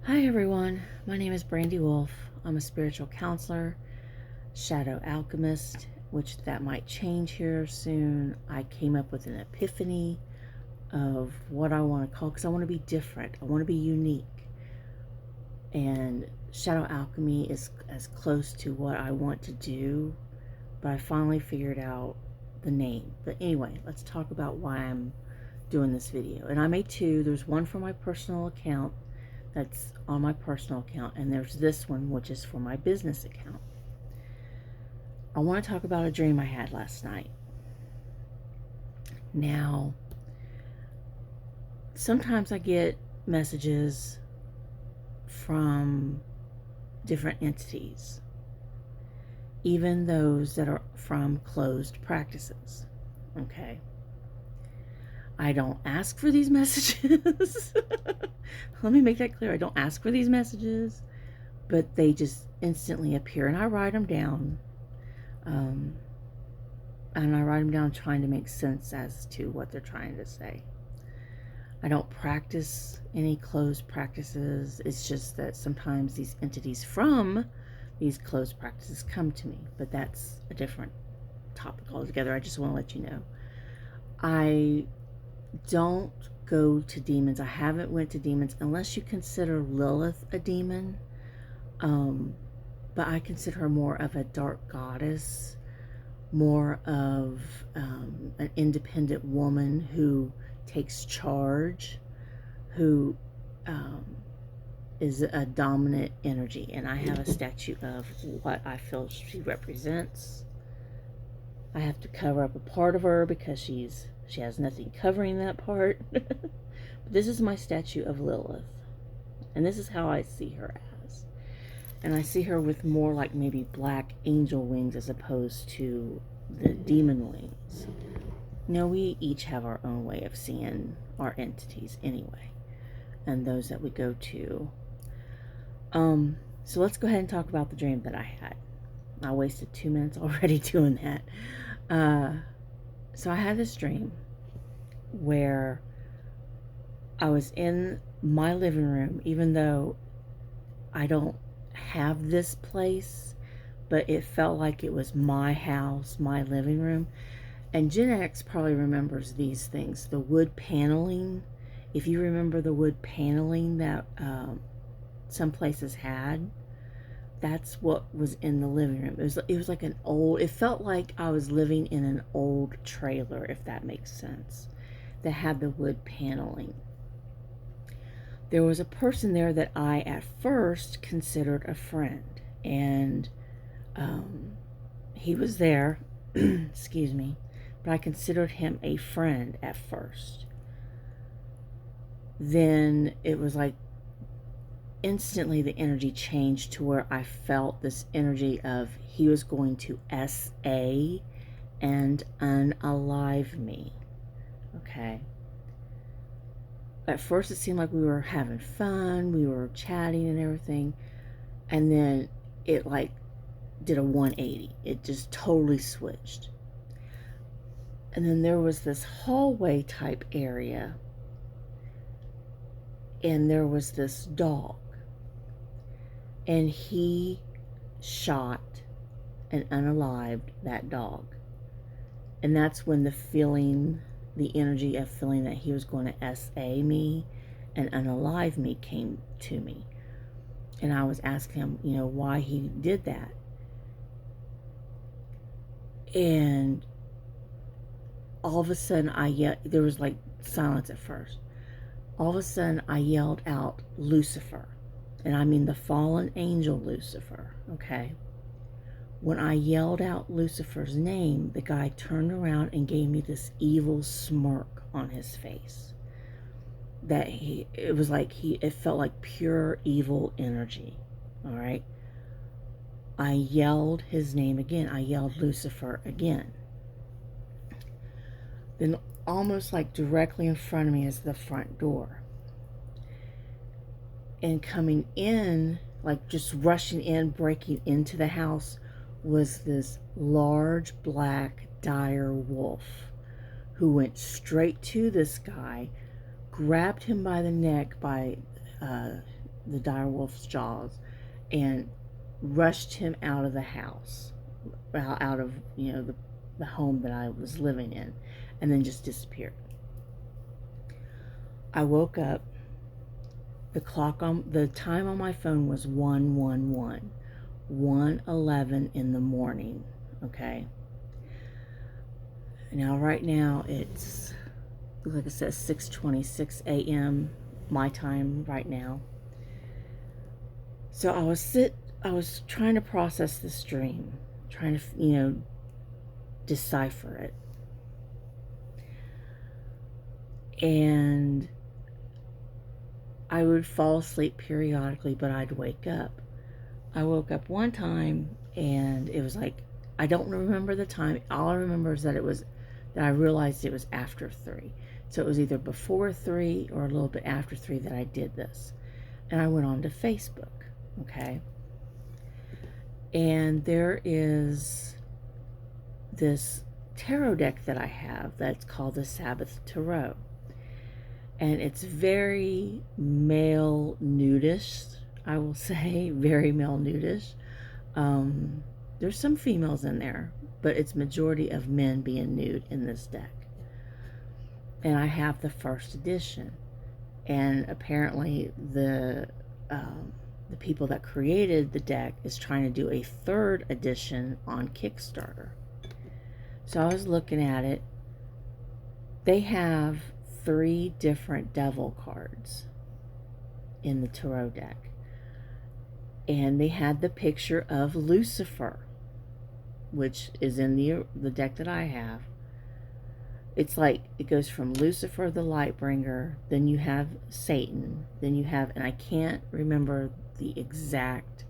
Hi everyone, my name is Brandy Wolf. I'm a spiritual counselor, shadow alchemist, which that might change here soon. I came up with an epiphany of what I want to call, because I want to be different. I want to be unique. And shadow alchemy is as close to what I want to do, but I finally figured out the name. But anyway, let's talk about why I'm doing this video. And I made two. There's one for my personal account that's on my personal account, and there's this one which is for my business account. I want to talk about a dream I had last night. Now, sometimes I get messages from different entities, even those that are from closed practices. Okay, I don't ask for these messages. Let me make that clear. I don't ask for these messages, but they just instantly appear, and I write them down. And I write them down trying to make sense as to what they're trying to say. I don't practice any closed practices. It's just that sometimes these entities from these closed practices come to me, but that's a different topic altogether. I just want to let you know. I don't go to demons. I haven't went to demons unless you consider Lilith a demon. But I consider her more of a dark goddess, more of an independent woman who takes charge, who is a dominant energy. And I have a statue of what I feel she represents. I have to cover up a part of her because she has nothing covering that part. But this is my statue of Lilith, and this is how I see her as. And I see her with more like maybe black angel wings as opposed to the demon wings. Now, we each have our own way of seeing our entities anyway, and those that we go to. So let's go ahead and talk about the dream that I had. I wasted 2 minutes already doing that. So I had this dream where I was in my living room, even though I don't have this place, but it felt like it was my house, my living room. And Gen X probably remembers these things. The wood paneling, if you remember the wood paneling that some places had, that's what was in the living room. It was like an old, it felt like I was living in an old trailer, if that makes sense, that had the wood paneling. There was a person there that I at first considered a friend, and he was there, excuse me, but I considered him a friend at first. Then it was like instantly the energy changed to where I felt this energy of he was going to SA and unalive me. Okay. At first it seemed like we were having fun, we were chatting and everything, and then it like did a 180. It just totally switched. And then there was this hallway type area, and there was this dog, and he shot and unalived that dog. And that's when the feeling, the energy of feeling that he was going to SA me and unalive me came to me. And I was asking him, why he did that. And all of a sudden there was like silence at first. All of a sudden I yelled out Lucifer. And I mean the fallen angel Lucifer, okay? When I yelled out Lucifer's name, the guy turned around and gave me this evil smirk on his face. It felt like pure evil energy, all right? I yelled his name again. I yelled Lucifer again. Then almost like directly in front of me is the front door. And coming in, like just rushing in, breaking into the house, was this large black dire wolf who went straight to this guy, grabbed him by the neck, by the dire wolf's jaws and rushed him out of the house, out of, the home that I was living in, and then just disappeared. I woke up. The time on my phone was 111, 1:11 in the morning. Okay. Now, right now, it's, like I said, 6:26 a.m. my time right now. So I was trying to process this dream, trying to, decipher it. And I would fall asleep periodically, but I'd wake up. I woke up one time and it was like, I don't remember the time. All I remember is that I realized it was after 3. So it was either before 3 or a little bit after 3 that I did this. And I went on to Facebook, okay? And there is this tarot deck that I have that's called the Sabbath Tarot. And it's very male nudish, I will say, very male nudish. There's some females in there, but it's majority of men being nude in this deck. And I have the first edition. And apparently the people that created the deck is trying to do a 3rd edition on Kickstarter. So I was looking at it. They have 3 different devil cards in the tarot deck. And they had the picture of Lucifer, which is in the deck that I have. It's like, it goes from Lucifer the Lightbringer, then you have Satan, then you have, and I can't remember the exact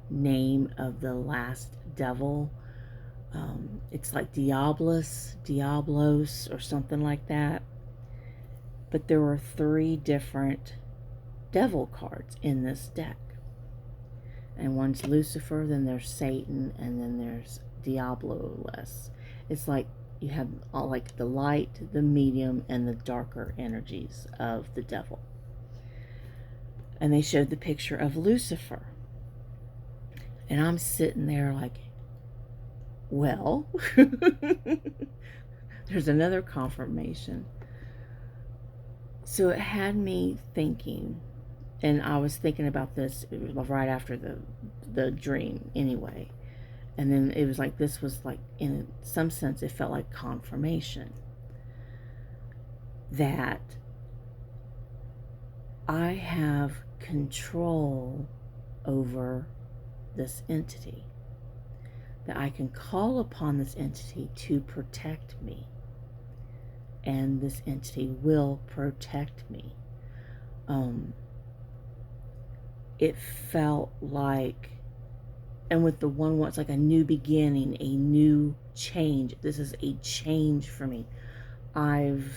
name of the last devil. It's like Diablos, or something like that. But there were 3 different devil cards in this deck. And one's Lucifer, then there's Satan, and then there's Diablos. It's like you have all like the light, the medium, and the darker energies of the devil. And they showed the picture of Lucifer. And I'm sitting there like, well, there's another confirmation. So it had me thinking, and I was thinking about this right after the dream anyway. And then it was like, this was like, in some sense, it felt like confirmation that I have control over this entity, that I can call upon this entity to protect me, and this entity will protect me. It felt like, and with the 1-1, it's like a new beginning, a new change. This is a change for me. I've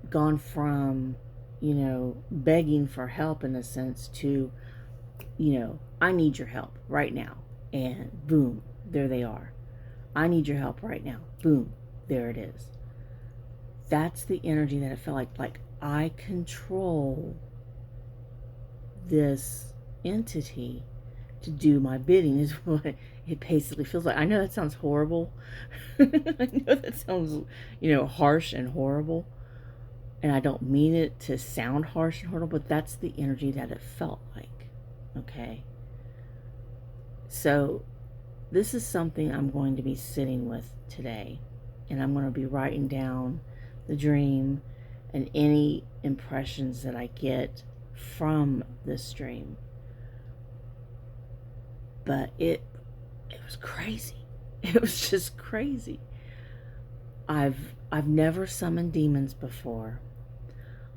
gone from, begging for help in a sense to, I need your help right now. And boom, there they are. I need your help right now. Boom, there it is. That's the energy that it felt like I control this entity to do my bidding, is what it basically feels like. I know that sounds horrible. I know that sounds, harsh and horrible. And I don't mean it to sound harsh and horrible, but that's the energy that it felt like. Okay? So this is something I'm going to be sitting with today. And I'm going to be writing down the dream and any impressions that I get from this dream. But it was crazy. It was just crazy. I've never summoned demons before.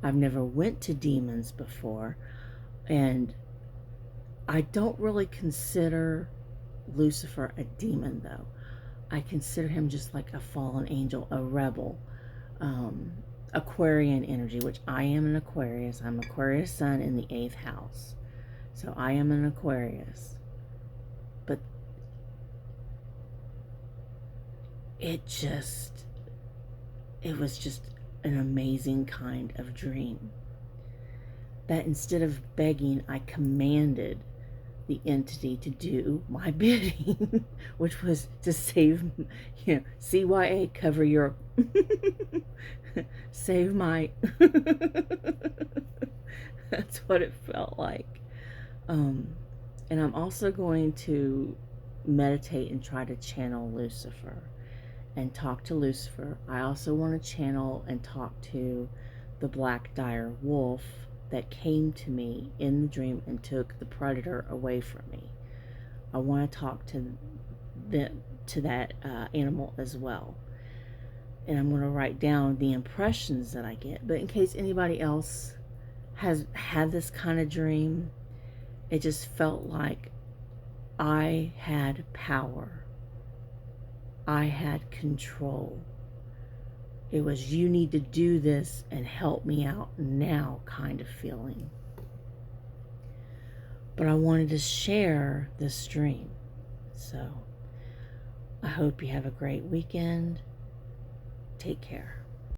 I've never went to demons before. And I don't really consider Lucifer a demon, though. I consider him just like a fallen angel, a rebel, Aquarian energy, which I am an Aquarius. I'm Aquarius sun in the 8th house. So I am an Aquarius. But it was just an amazing kind of dream. that instead of begging, I commanded the entity to do my bidding, which was to save, CYA, cover your, save my, that's what it felt like. And I'm also going to meditate and try to channel Lucifer and talk to Lucifer. I also want to channel and talk to the black dire wolf that came to me in the dream and took the predator away from me. I want to talk to that animal as well. And I'm going to write down the impressions that I get. But in case anybody else has had this kind of dream, it just felt like I had power. I had control. It was, you need to do this and help me out now kind of feeling. But I wanted to share this dream. So I hope you have a great weekend. Take care.